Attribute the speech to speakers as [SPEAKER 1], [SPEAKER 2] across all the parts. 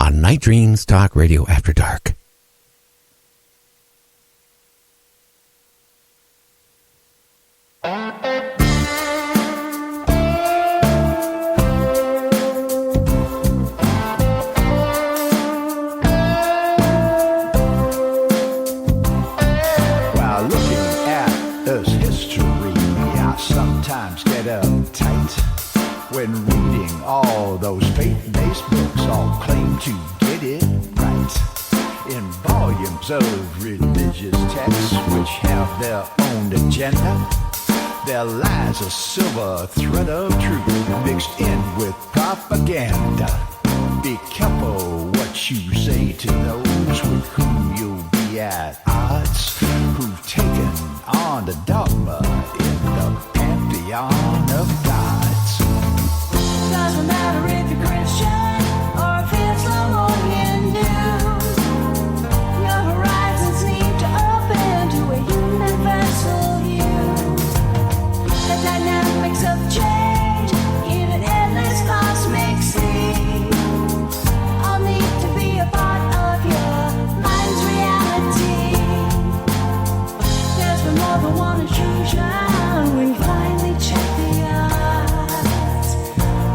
[SPEAKER 1] on Night Dreams Talk Radio After Dark.
[SPEAKER 2] Sometimes get uptight when reading all those faith-based books all claim to get it right. In volumes of religious texts which have their own agenda, there lies a silver thread of truth mixed in with propaganda. Be careful what you say to those with whom you'll be at odds, who've taken on the dogma in the pantheon of gods.
[SPEAKER 3] Doesn't matter if you're Christian or if Islam or Hindu, your horizons need to open to a universal view. The dynamics of change in an endless cosmic sea all need to be a part of your mind's reality. There's been more than one intrusion. We finally check the odds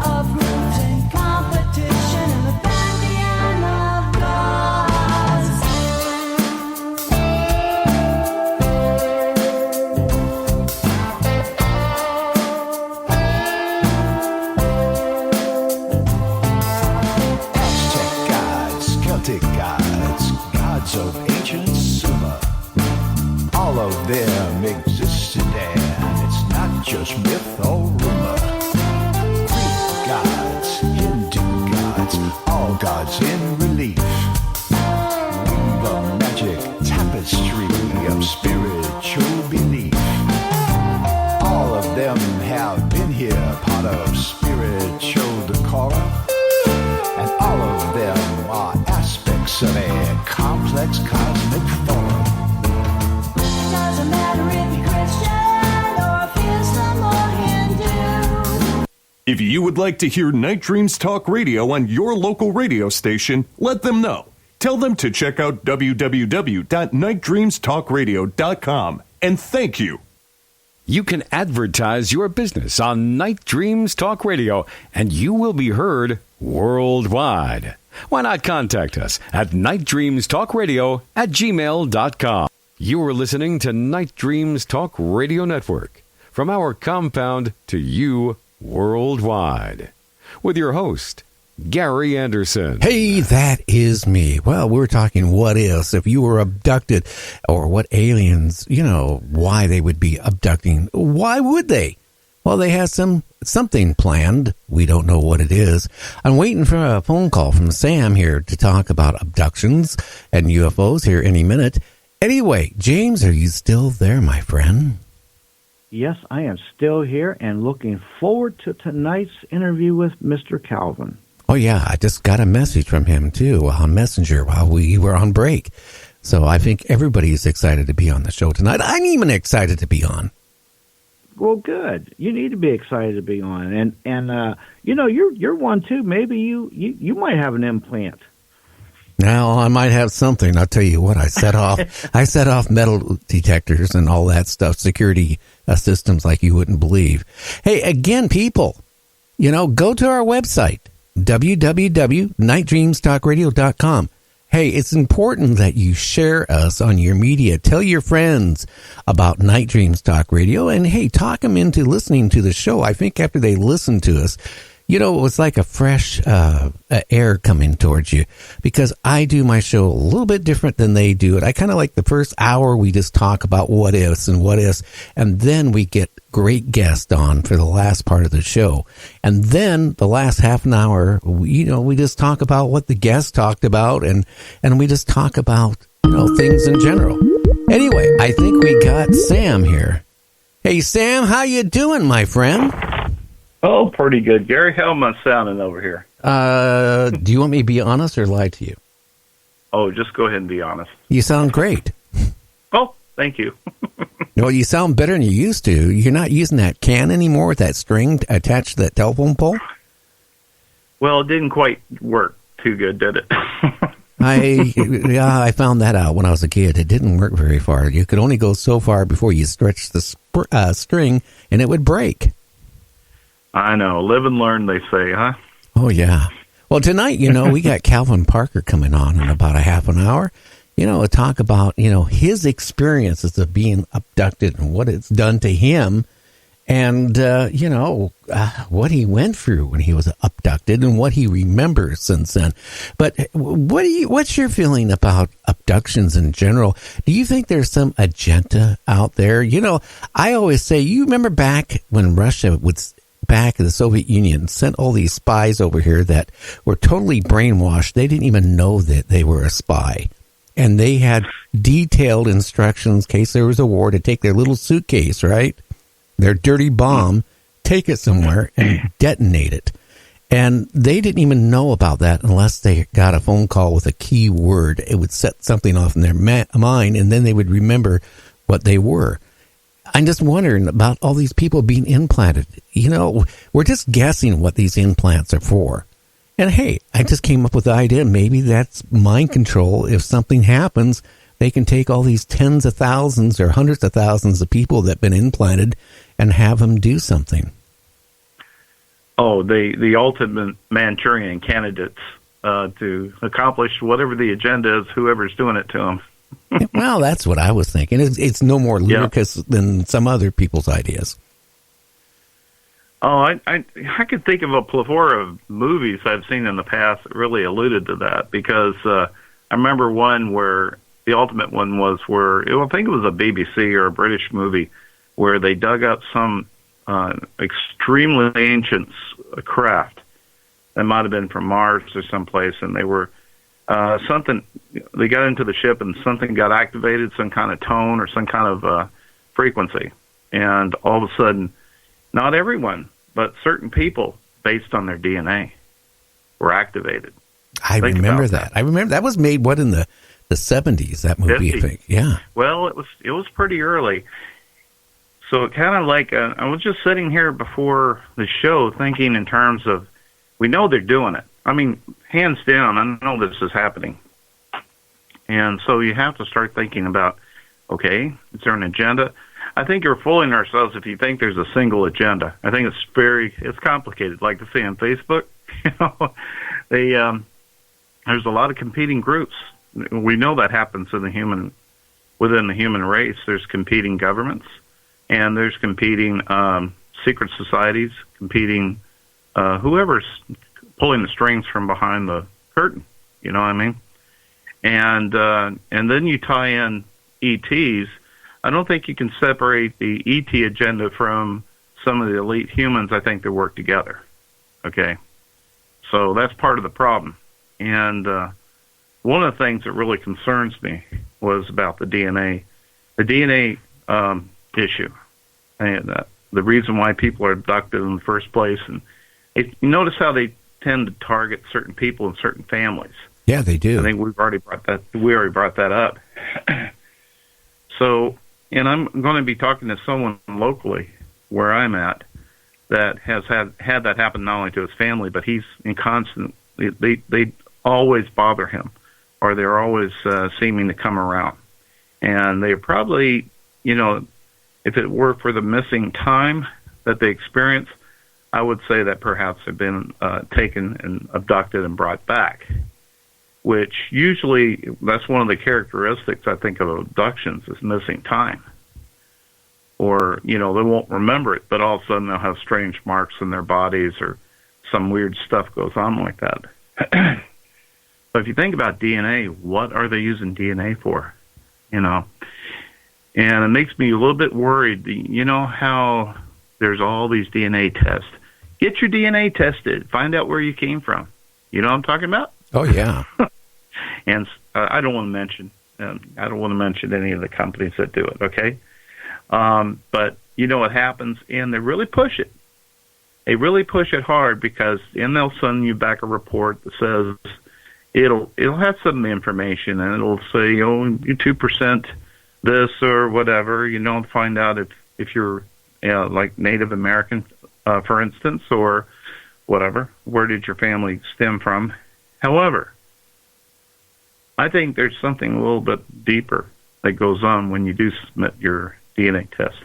[SPEAKER 3] of rules and competition in the pantheon of gods.
[SPEAKER 2] Aztec gods, Celtic gods, gods of ancient Sumer, all of them existed and it's not just myth or rumor. Greek gods, Hindu gods, all gods in relief, weave a magic tapestry of spiritual belief. All of them have been here, part of spiritual decorum, and all of them are aspects of a complex cosmic forum.
[SPEAKER 3] Doesn't matter if you're Christian or if Islam or Hindu.
[SPEAKER 4] If you would like to hear Night Dreams Talk Radio on your local radio station, let them know. Tell them to check out www.nightdreamstalkradio.com. And thank you.
[SPEAKER 5] You can advertise your business on Night Dreams Talk Radio, and you will be heard worldwide. Why not contact us at nightdreamstalkradio@gmail.com. You are listening to Night Dreams Talk Radio Network, from our compound to you worldwide, with your host, Gary Anderson.
[SPEAKER 1] Hey, that is me. Well, we're talking what ifs if you were abducted, or what aliens, why they would be abducting. Why would they? Well, they have something planned. We don't know what it is. I'm waiting for a phone call from Sam here to talk about abductions and UFOs here any minute. Anyway, James, are you still there, my friend?
[SPEAKER 6] Yes, I am still here and looking forward to tonight's interview with Mr. Calvin.
[SPEAKER 1] Oh, yeah, I just got a message from him, too, on Messenger while we were on break. So I think everybody's excited to be on the show tonight. I'm even excited to be on.
[SPEAKER 6] Well, good. You need to be excited to be on. And you're one, too. Maybe you might have an implant.
[SPEAKER 1] Now, I might have something. I'll tell you what, I set off metal detectors and all that stuff, security systems like you wouldn't believe. Hey, again, people, go to our website, www.nightdreamstalkradio.com. Hey, it's important that you share us on your media. Tell your friends about Night Dreams Talk Radio, and hey, talk them into listening to the show. I think after they listen to us, it was like a fresh air coming towards you, because I do my show a little bit different than they do it. I kind of like the first hour, we just talk about what ifs, and then we get great guests on for the last part of the show. And then the last half an hour, we just talk about what the guests talked about, and we just talk about, things in general. Anyway, I think we got Sam here. Hey, Sam, how you doing, my friend?
[SPEAKER 7] Oh, pretty good, Gary. How am I sounding over here?
[SPEAKER 1] Do you want me to be honest or lie to you?
[SPEAKER 7] Oh, just go ahead and be honest.
[SPEAKER 1] You sound great.
[SPEAKER 7] Oh, thank you.
[SPEAKER 1] Well, you sound better than you used to. You're not using that can anymore with that string attached to that telephone pole?
[SPEAKER 7] Well, it didn't quite work too good, did it?
[SPEAKER 1] I found that out when I was a kid. It didn't work very far. You could only go so far before you stretched the string, and it would break.
[SPEAKER 7] I know. Live and learn, they say, huh?
[SPEAKER 1] Oh, yeah. Well, tonight, we got Calvin Parker coming on in about a half an hour, to talk about, his experiences of being abducted and what it's done to him and, what he went through when he was abducted and what he remembers since then. But what's your feeling about abductions in general? Do you think there's some agenda out there? I always say, you remember back when Russia would back in the Soviet Union sent all these spies over here that were totally brainwashed. They didn't even know that they were a spy. And they had detailed instructions in case there was a war to take their little suitcase, right? Their dirty bomb, take it somewhere and detonate it. And they didn't even know about that unless they got a phone call with a key word. It would set something off in their mind, and then they would remember what they were. I'm just wondering about all these people being implanted. We're just guessing what these implants are for. And hey, I just came up with the idea, maybe that's mind control. If something happens, they can take all these tens of thousands or hundreds of thousands of people that have been implanted and have them do something.
[SPEAKER 7] Oh, the ultimate Manchurian candidates to accomplish whatever the agenda is, whoever's doing it to them.
[SPEAKER 1] Well, that's what I was thinking. It's no more ludicrous than some other people's ideas.
[SPEAKER 7] Oh, I could think of a plethora of movies I've seen in the past that really alluded to that, because I remember one where the ultimate one was where, I think it was a BBC or a British movie, where they dug up some extremely ancient craft that might have been from Mars or someplace, and they were they got into the ship and something got activated, some kind of tone or some kind of frequency. And all of a sudden, not everyone, but certain people, based on their DNA, were activated.
[SPEAKER 1] I remember that. I remember that was made, in the 70s, that movie,
[SPEAKER 7] 50s.
[SPEAKER 1] I think. Yeah.
[SPEAKER 7] Well, it was pretty early. So it kind of like, I was just sitting here before the show thinking in terms of, we know they're doing it. I mean, hands down, I know this is happening. And so you have to start thinking about, okay, is there an agenda? I think you're fooling ourselves if you think there's a single agenda. I think it's complicated. Like to say on Facebook, there's a lot of competing groups. We know that happens within the human race. There's competing governments, and there's competing secret societies, competing whoever's pulling the strings from behind the curtain. You know what I mean? And then you tie in ETs. I don't think you can separate the ET agenda from some of the elite humans. I think they work together. Okay? So that's part of the problem. And one of the things that really concerns me was about the DNA issue, and the reason why people are abducted in the first place. And you notice how they tend to target certain people and certain families.
[SPEAKER 1] Yeah, they do.
[SPEAKER 7] I think we already brought that up. So, and I'm going to be talking to someone locally where I'm at that has had that happen not only to his family, but he's in constant. They always bother him, or they're always seeming to come around, and they probably, if it were for the missing time that they experience, I would say that perhaps they've been taken and abducted and brought back, which usually that's one of the characteristics, I think, of abductions is missing time. Or, they won't remember it, but all of a sudden they'll have strange marks in their bodies or some weird stuff goes on like that. But if you think about DNA, what are they using DNA for? And it makes me a little bit worried. How there's all these DNA tests. Get your DNA tested. Find out where you came from. You know what I'm talking about?
[SPEAKER 1] Oh, yeah.
[SPEAKER 7] And I don't want to mention any of the companies that do it, okay? But you know what happens, and they really push it. They really push it hard because then they'll send you back a report that says it'll have some information, and it'll say, you 2% this or whatever. Find out if you're like Native American, for instance, or whatever. Where did your family stem from? However, I think there's something a little bit deeper that goes on when you do submit your DNA test.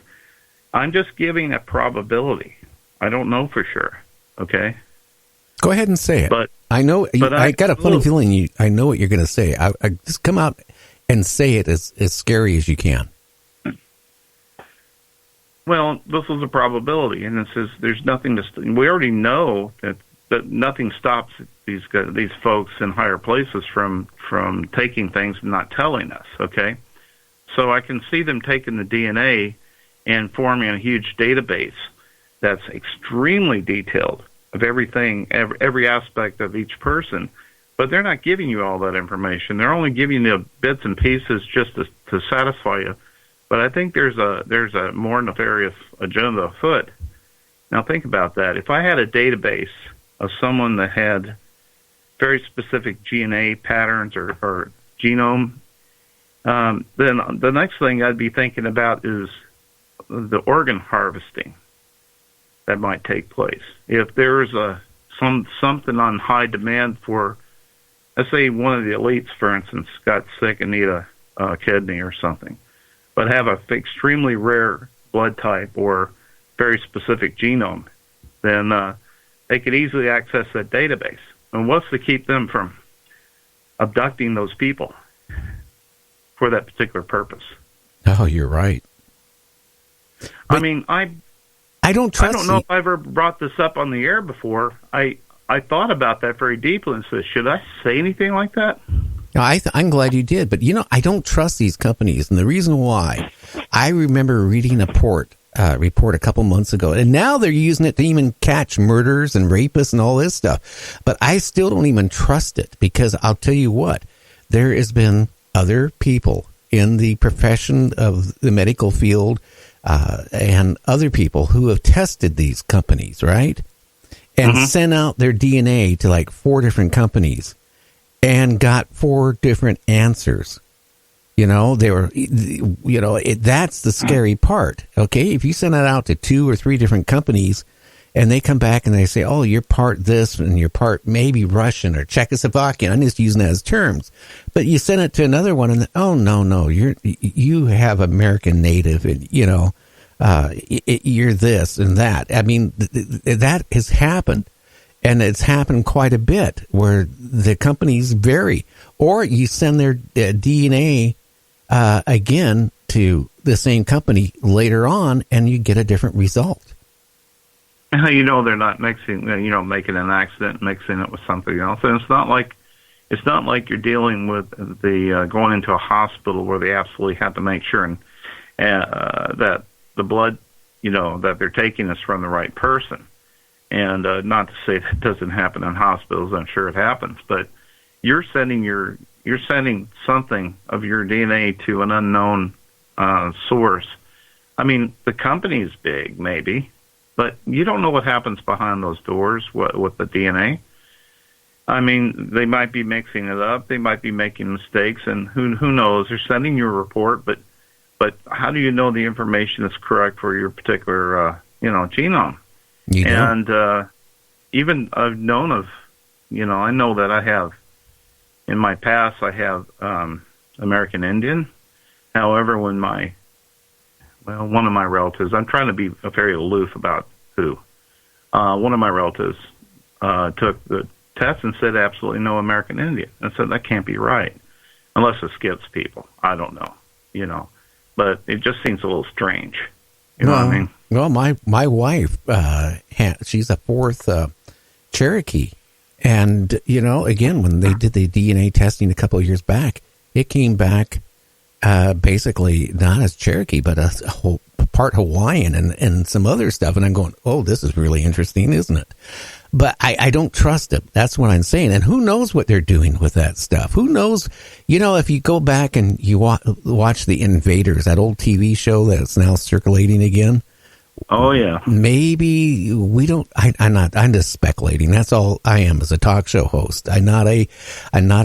[SPEAKER 7] I'm just giving a probability. I don't know for sure. Okay.
[SPEAKER 1] Go ahead and say it.
[SPEAKER 7] But
[SPEAKER 1] I know.
[SPEAKER 7] but
[SPEAKER 1] I got a funny feeling. I know what you're going to say. I just come out and say it as scary as you can.
[SPEAKER 7] Well, this is a probability, and it says there's nothing to. We already know that nothing stops these folks in higher places from taking things and not telling us. Okay, so I can see them taking the DNA and forming a huge database that's extremely detailed of everything, every aspect of each person. But they're not giving you all that information. They're only giving you bits and pieces just to satisfy you. But I think there's a more nefarious agenda afoot. Now think about that. If I had a database of someone that had very specific DNA patterns or genome, then the next thing I'd be thinking about is the organ harvesting that might take place. If there's something on high demand for, let's say one of the elites, for instance, got sick and need a kidney or something, but have an extremely rare blood type or very specific genome, then they could easily access that database. And what's to keep them from abducting those people for that particular purpose?
[SPEAKER 1] Oh, you're right. But
[SPEAKER 7] I mean, I
[SPEAKER 1] don't trust.
[SPEAKER 7] I don't know if I ever brought this up on the air before. I thought about that very deeply and said, should I say anything like that?
[SPEAKER 1] No, I'm glad you did, but I don't trust these companies, and the reason why, I remember reading a report a couple months ago, and now they're using it to even catch murderers and rapists and all this stuff. But I still don't even trust it, because I'll tell you what, there has been other people in the profession of the medical field and other people who have tested these companies, right? And sent out their DNA to like 4 different companies and got 4 different answers. They were, that's the scary part. Okay. If you send it out to 2 or 3 different companies and they come back and they say, oh, you're part this and you're part maybe Russian or Czechoslovakian. I'm just using that as terms. But you send it to another one and, oh, no, you have American native and, you're this and that. I mean, that has happened. And it's happened quite a bit where the companies vary. Or you send their DNA again to the same company later on and you get a different result.
[SPEAKER 7] How they're not making an accident, mixing it with something else. And it's not like you're dealing with the going into a hospital where they absolutely have to make sure that the blood, that they're taking is from the right person. And not to say that doesn't happen in hospitals, I'm sure it happens, but you're sending something of your DNA to an unknown source. I mean, the company's big, maybe, but you don't know what happens behind those doors with the DNA. I mean, they might be mixing it up, they might be making mistakes, and who knows? They're sending you a report, but how do you know the information is correct for your particular genome? And even I've known of, I know that I have, in my past, I have American Indian. However, when one of my relatives, I'm trying to be very aloof about who, one of my relatives took the test and said absolutely no American Indian. I said, that can't be right, unless it skips people. I don't know, but it just seems a little strange. You know what I mean?
[SPEAKER 1] Well, my wife, she's a 4th Cherokee. And, again, when they did the DNA testing a couple of years back, it came back basically not as Cherokee, but a whole part Hawaiian and some other stuff. And I'm going, oh, this is really interesting, isn't it? But I don't trust them. That's what I'm saying. And who knows what they're doing with that stuff? Who knows? If you go back and you watch The Invaders, that old TV show that's now circulating again.
[SPEAKER 7] Oh, yeah.
[SPEAKER 1] Maybe we don't. I'm just speculating. That's all I am as a talk show host. I'm not a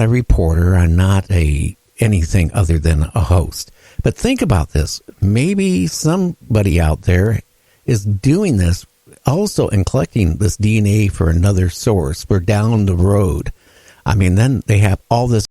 [SPEAKER 1] reporter. I'm not anything other than a host. But think about this. Maybe somebody out there is doing this also and collecting this DNA for another source for down the road. I mean, then they have all this